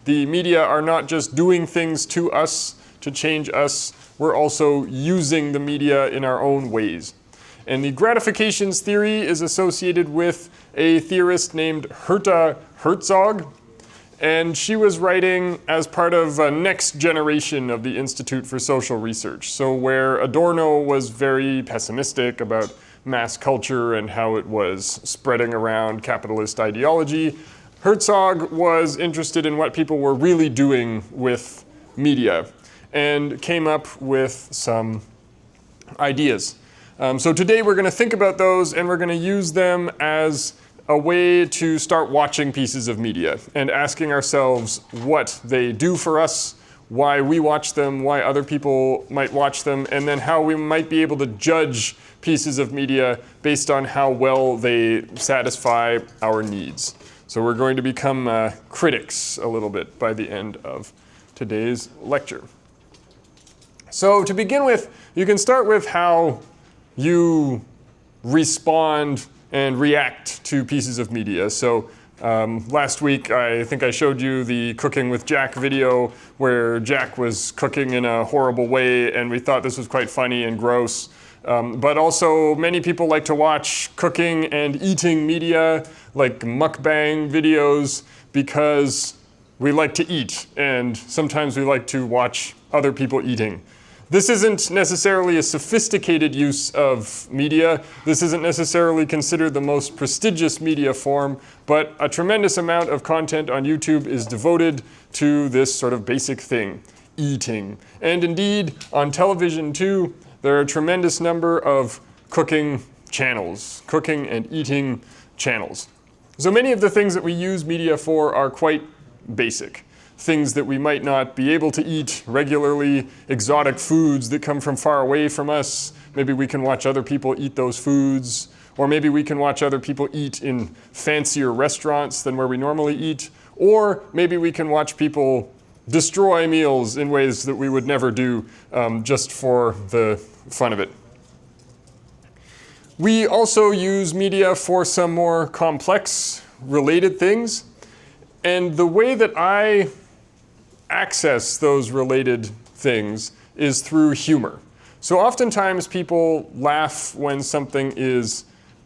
the media are not just doing things to us to change us, we're also using the media in our own ways. And the gratifications theory is associated with a theorist named Herta Herzog. And she was writing as part of a next generation of the Institute for Social Research. So where Adorno was very pessimistic about mass culture and how it was spreading around capitalist ideology, Herzog was interested in what people were really doing with media and came up with some ideas. So today we're going to think about those, and we're going to use them as a way to start watching pieces of media and asking ourselves what they do for us, why we watch them, why other people might watch them, and then how we might be able to judge pieces of media based on how well they satisfy our needs. So we're going to become critics a little bit by the end of today's lecture. So to begin with, you can start with how you respond and react to pieces of media. So last week, I think I showed you the Cooking with Jack video where Jack was cooking in a horrible way, and we thought this was quite funny and gross. But also, many people like to watch cooking and eating media, like mukbang videos, because we like to eat, and sometimes we like to watch other people eating. This isn't necessarily a sophisticated use of media. This isn't necessarily considered the most prestigious media form, but a tremendous amount of content on YouTube is devoted to this sort of basic thing, eating. And indeed, on television too, there are a tremendous number of cooking channels, cooking and eating channels. So many of the things that we use media for are quite basic. Things that we might not be able to eat regularly, exotic foods that come from far away from us. Maybe we can watch other people eat those foods, or maybe we can watch other people eat in fancier restaurants than where we normally eat, or maybe we can watch people destroy meals in ways that we would never do just for the fun of it. We also use media for some more complex, related things, and the way that I access those related things is through humor. So oftentimes people laugh when something is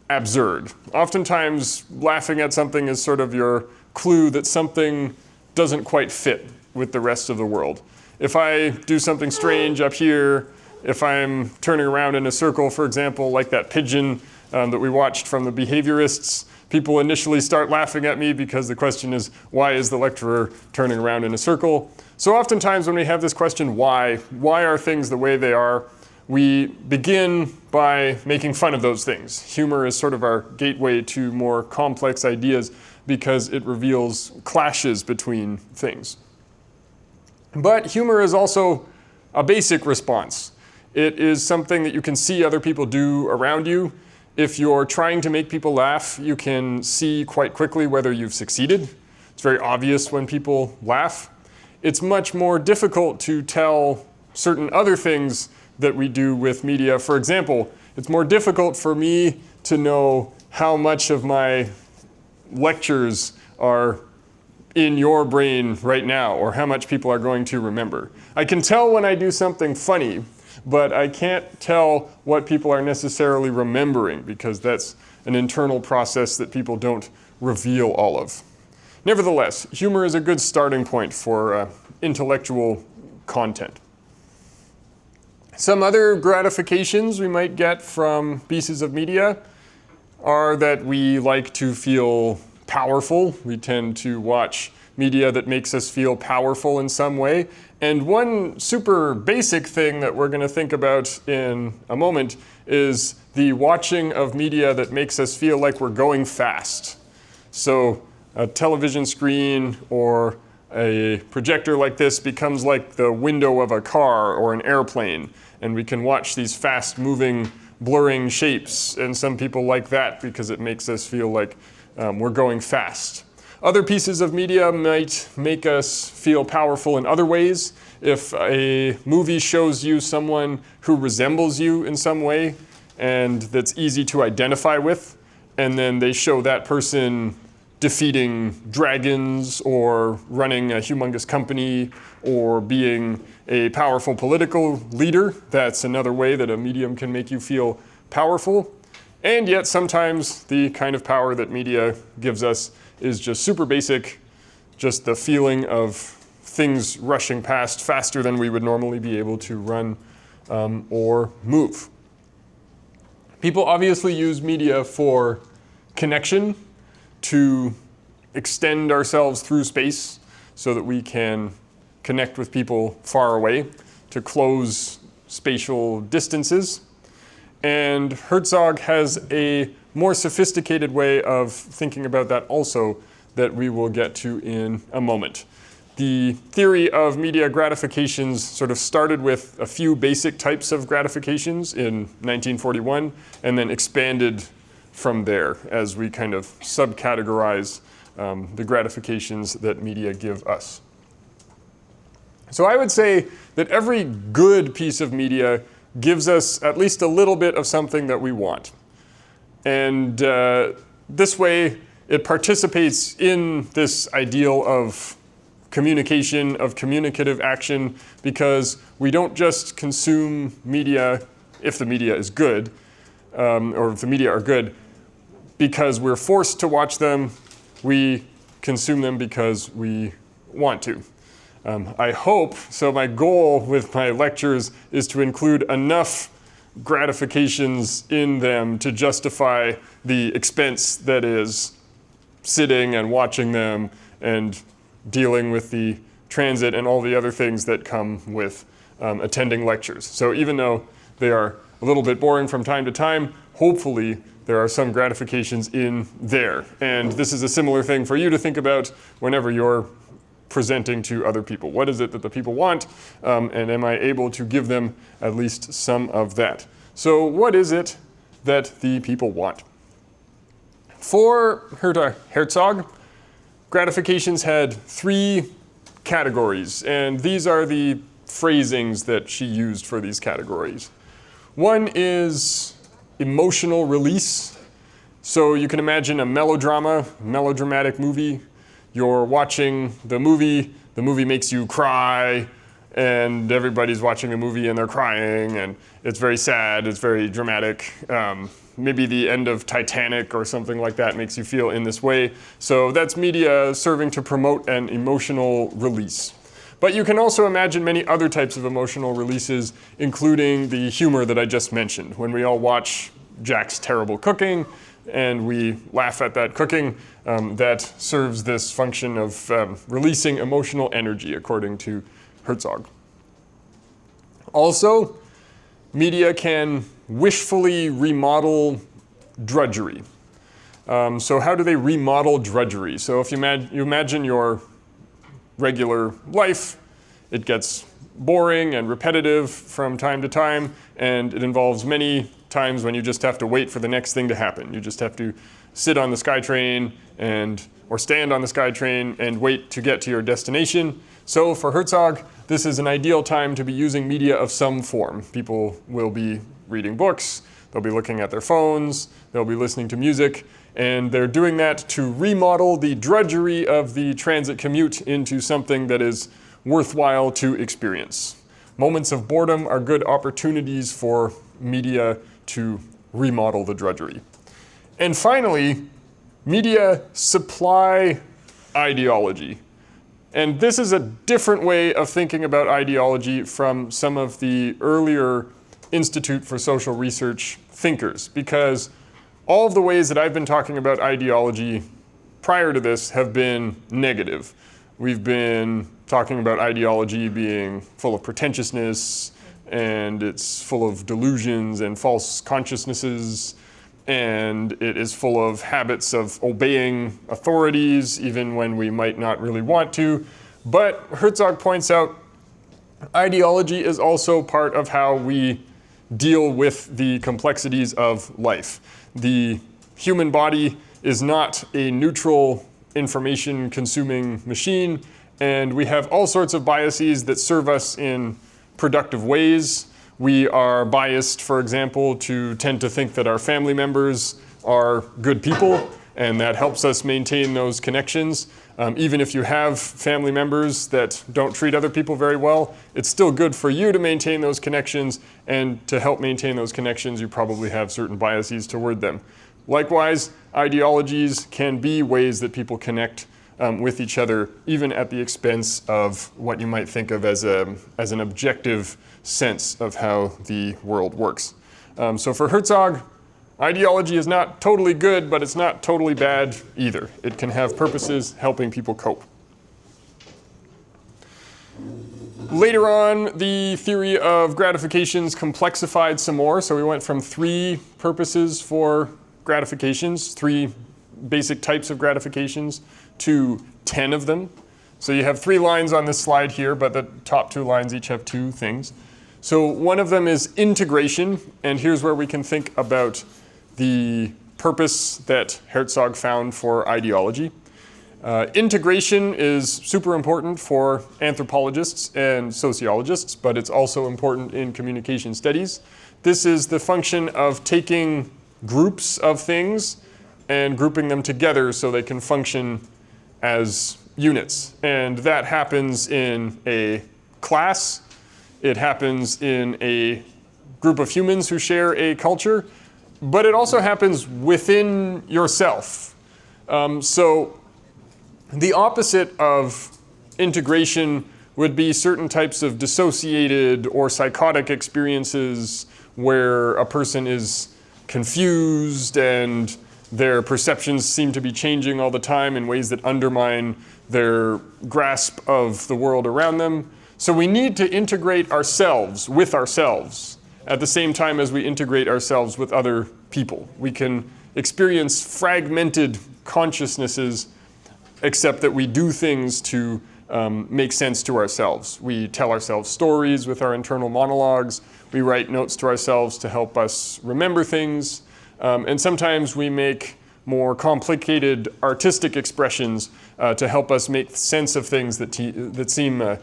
absurd. Oftentimes laughing at something is sort of your clue that something doesn't quite fit with the rest of the world. If I do something strange up here, if I'm turning around in a circle, for example, like that pigeon that we watched from the behaviorists, people initially start laughing at me because the question is, why is the lecturer turning around in a circle? So oftentimes when we have this question, why are things the way they are, we begin by making fun of those things. Humor is sort of our gateway to more complex ideas because it reveals clashes between things. But humor is also a basic response. It is something that you can see other people do around you. If you're trying to make people laugh, you can see quite quickly whether you've succeeded. It's very obvious when people laugh. It's much more difficult to tell certain other things that we do with media. For example, it's more difficult for me to know how much of my lectures are in your brain right now, or how much people are going to remember. I can tell when I do something funny, but I can't tell what people are necessarily remembering because that's an internal process that people don't reveal all of. Nevertheless, humor is a good starting point for intellectual content. Some other gratifications we might get from pieces of media are that we like to feel powerful. We tend to watch media that makes us feel powerful in some way. And one super basic thing that we're going to think about in a moment is the watching of media that makes us feel like we're going fast. So a television screen or a projector like this becomes like the window of a car or an airplane, and we can watch these fast-moving, blurring shapes, and some people like that because it makes us feel like we're going fast. Other pieces of media might make us feel powerful in other ways. If a movie shows you someone who resembles you in some way and that's easy to identify with, and then they show that person defeating dragons or running a humongous company or being a powerful political leader. That's another way that a medium can make you feel powerful. And yet sometimes the kind of power that media gives us is just super basic, just the feeling of things rushing past faster than we would normally be able to run or move. People obviously use media for connection, to extend ourselves through space so that we can connect with people far away, to close spatial distances. And Herzog has a more sophisticated way of thinking about that also that we will get to in a moment. The theory of media gratifications sort of started with a few basic types of gratifications in 1941 and then expanded from there as we kind of subcategorize the gratifications that media give us. So I would say that every good piece of media gives us at least a little bit of something that we want. And this way, it participates in this ideal of communication, of communicative action, because we don't just consume media if the media is good, or if the media are good, because we're forced to watch them. We consume them because we want to. I hope, so my goal with my lectures is to include enough gratifications in them to justify the expense that is sitting and watching them and dealing with the transit and all the other things that come with attending lectures. So even though they are a little bit boring from time to time, hopefully there are some gratifications in there. And this is a similar thing for you to think about whenever you're presenting to other people. What is it that the people want? And am I able to give them at least some of that? So what is it that the people want? For Herzog, gratifications had three categories, and these are the phrasings that she used for these categories. One is emotional release. So you can imagine a melodramatic movie. You're watching the movie makes you cry, and everybody's watching the movie and they're crying, and it's very sad, it's very dramatic. Maybe the end of Titanic or something like that makes you feel in this way. So that's media serving to promote an emotional release. But you can also imagine many other types of emotional releases, including the humor that I just mentioned. When we all watch Jack's terrible cooking and we laugh at that cooking, that serves this function of releasing emotional energy, according to Herzog. Also, media can wishfully remodel drudgery. So how do they remodel drudgery? So if you imagine your regular life, it gets boring and repetitive from time to time, and it involves many times when you just have to wait for the next thing to happen. You just have to sit on the SkyTrain or stand on the SkyTrain and wait to get to your destination. So for Herzog, this is an ideal time to be using media of some form. People will be reading books, they'll be looking at their phones, they'll be listening to music, and they're doing that to remodel the drudgery of the transit commute into something that is worthwhile to experience. Moments of boredom are good opportunities for media to remodel the drudgery. And finally, media supply ideology. And this is a different way of thinking about ideology from some of the earlier Institute for Social Research thinkers, because all of the ways that I've been talking about ideology prior to this have been negative. We've been talking about ideology being full of pretentiousness, and it's full of delusions and false consciousnesses, and it is full of habits of obeying authorities even when we might not really want to. But Herzog points out ideology is also part of how we deal with the complexities of life. The human body is not a neutral information-consuming machine, and we have all sorts of biases that serve us in productive ways. We are biased, for example, to tend to think that our family members are good people, and that helps us maintain those connections. Even if you have family members that don't treat other people very well, it's still good for you to maintain those connections, and to help maintain those connections, you probably have certain biases toward them. Likewise, ideologies can be ways that people connect with each other, even at the expense of what you might think of as an objective sense of how the world works. So for Herzog, ideology is not totally good, but it's not totally bad either. It can have purposes helping people cope. Later on, the theory of gratifications complexified some more. So we went from 3 purposes for gratifications, 3 basic types of gratifications, to 10 of them. So you have 3 lines on this slide here, but the top 2 lines each have 2 things. So one of them is integration, and here's where we can think about the purpose that Herzog found for ideology. Integration is super important for anthropologists and sociologists, but it's also important in communication studies. This is the function of taking groups of things and grouping them together so they can function as units. And that happens in a class. It happens in a group of humans who share a culture, but it also happens within yourself. So the opposite of integration would be certain types of dissociated or psychotic experiences where a person is confused and their perceptions seem to be changing all the time in ways that undermine their grasp of the world around them. So we need to integrate ourselves with ourselves at the same time as we integrate ourselves with other people. We can experience fragmented consciousnesses, except that we do things to make sense to ourselves. We tell ourselves stories with our internal monologues. We write notes to ourselves to help us remember things. And sometimes we make more complicated artistic expressions to help us make sense of things that seem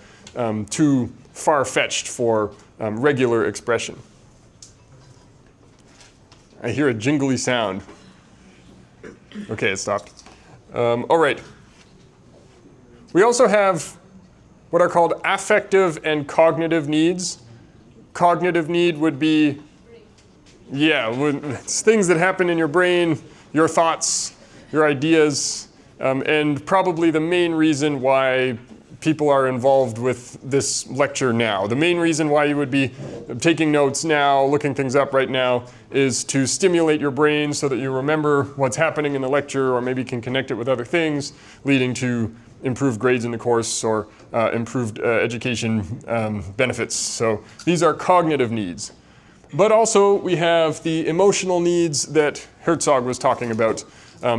too far-fetched for regular expression. I hear a jingly sound. Okay, it stopped. All right. We also have what are called affective and cognitive needs. Cognitive need would be, it's things that happen in your brain, your thoughts, your ideas, and probably the main reason why people are involved with this lecture now. The main reason why you would be taking notes now, looking things up right now, is to stimulate your brain so that you remember what's happening in the lecture, or maybe can connect it with other things, leading to improved grades in the course or improved education benefits. So these are cognitive needs. But also we have the emotional needs that Herzog was talking about.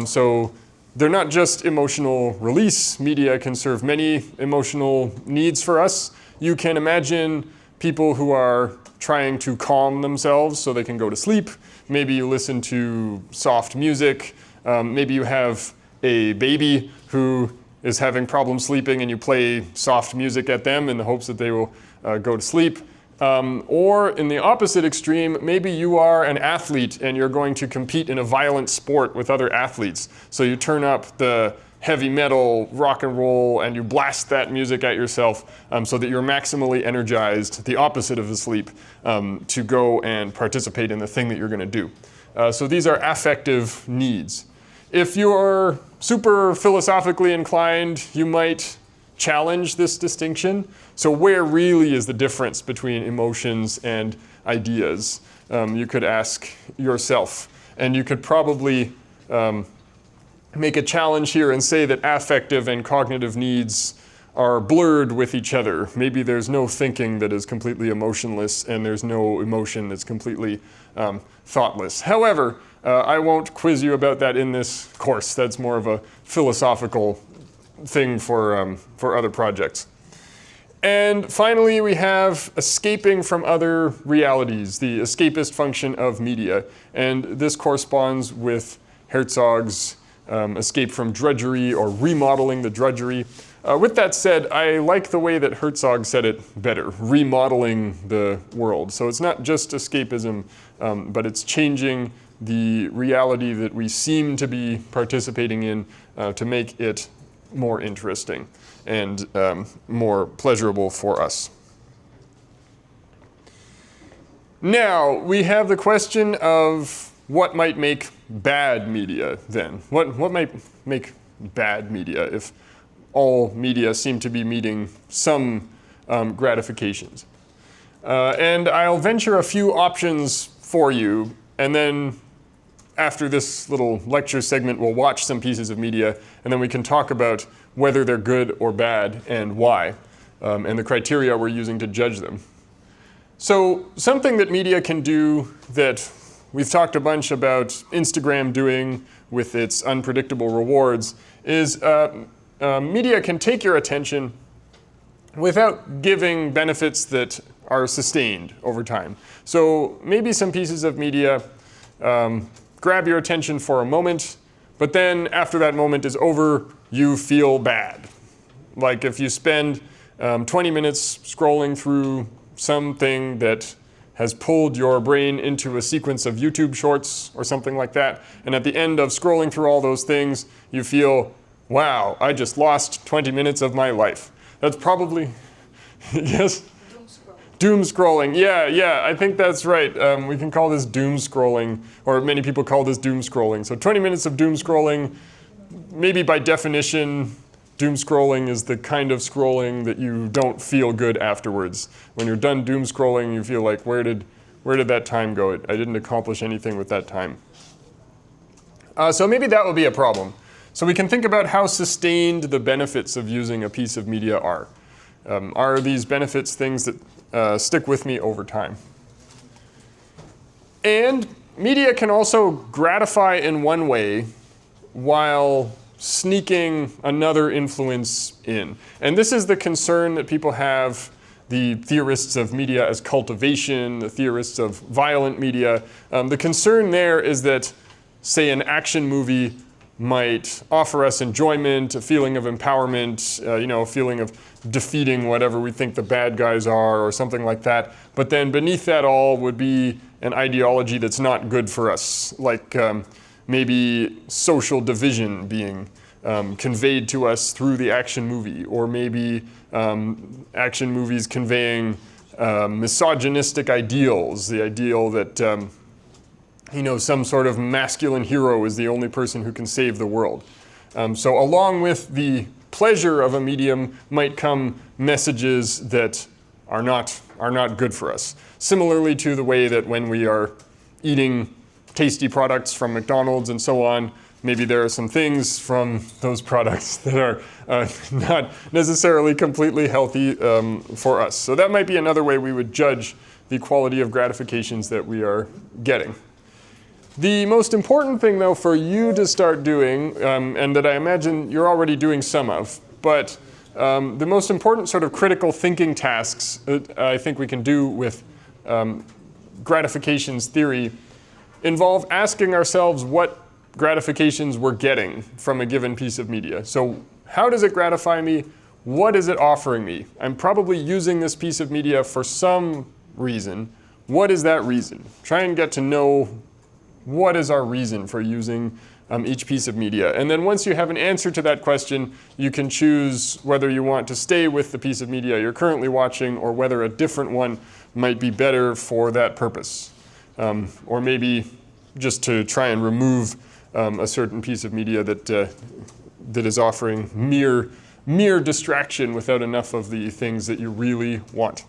So they're not just emotional release. Media can serve many emotional needs for us. You can imagine people who are trying to calm themselves so they can go to sleep. Maybe you listen to soft music. Maybe you have a baby who is having problems sleeping and you play soft music at them in the hopes that they will go to sleep. Or in the opposite extreme, maybe you are an athlete and you're going to compete in a violent sport with other athletes. So you turn up the heavy metal, rock and roll, and you blast that music at yourself so that you're maximally energized, the opposite of asleep, to go and participate in the thing that you're going to do. So these are affective needs. If you're super philosophically inclined, you might challenge this distinction. So where really is the difference between emotions and ideas? You could ask yourself. And you could probably make a challenge here and say that affective and cognitive needs are blurred with each other. Maybe there's no thinking that is completely emotionless, and there's no emotion that's completely thoughtless. However, I won't quiz you about that in this course. That's more of a philosophical thing for other projects. And finally, we have escaping from other realities, the escapist function of media. And this corresponds with Herzog's escape from drudgery, or remodeling the drudgery. With that said, I like the way that Herzog said it better, remodeling the world. So it's not just escapism, but it's changing the reality that we seem to be participating in to make it more interesting and more pleasurable for us. Now, we have the question of what might make bad media then? What might make bad media if all media seem to be meeting some gratifications? And I'll venture a few options for you, and then after this little lecture segment, we'll watch some pieces of media, and then we can talk about whether they're good or bad and why, and the criteria we're using to judge them. So something that media can do that we've talked a bunch about Instagram doing with its unpredictable rewards is media can take your attention without giving benefits that are sustained over time. So maybe some pieces of media grab your attention for a moment, but then after that moment is over, you feel bad. Like if you spend 20 minutes scrolling through something that has pulled your brain into a sequence of YouTube shorts or something like that, and at the end of scrolling through all those things, you feel, wow, I just lost 20 minutes of my life. That's probably, yes? Doom scrolling, yeah, I think that's right. We can call this doom scrolling, or many people call this doom scrolling. So 20 minutes of doom scrolling, maybe by definition, doom scrolling is the kind of scrolling that you don't feel good afterwards. When you're done doom scrolling, you feel like, where did that time go? I didn't accomplish anything with that time. So maybe that will be a problem. So we can think about how sustained the benefits of using a piece of media are. Are these benefits things that stick with me over time? And media can also gratify in one way while sneaking another influence in. And this is the concern that people have, the theorists of media as cultivation, the theorists of violent media. The concern there is that, say, an action movie might offer us enjoyment, a feeling of empowerment, a feeling of defeating whatever we think the bad guys are or something like that. But then beneath that all would be an ideology that's not good for us, like maybe social division being conveyed to us through the action movie, or maybe action movies conveying misogynistic ideals, the ideal that some sort of masculine hero is the only person who can save the world. So along with the pleasure of a medium might come messages that are not good for us. Similarly to the way that when we are eating tasty products from McDonald's and so on, maybe there are some things from those products that are not necessarily completely healthy for us. So that might be another way we would judge the quality of gratifications that we are getting. The most important thing, though, for you to start doing, and that I imagine you're already doing some of, but the most important sort of critical thinking tasks that I think we can do with gratifications theory involve asking ourselves what gratifications we're getting from a given piece of media. So how does it gratify me? What is it offering me? I'm probably using this piece of media for some reason. What is that reason? Try and get to know what is our reason for using each piece of media. And then once you have an answer to that question, you can choose whether you want to stay with the piece of media you're currently watching or whether a different one might be better for that purpose. Or maybe just to try and remove a certain piece of media that is offering mere distraction without enough of the things that you really want.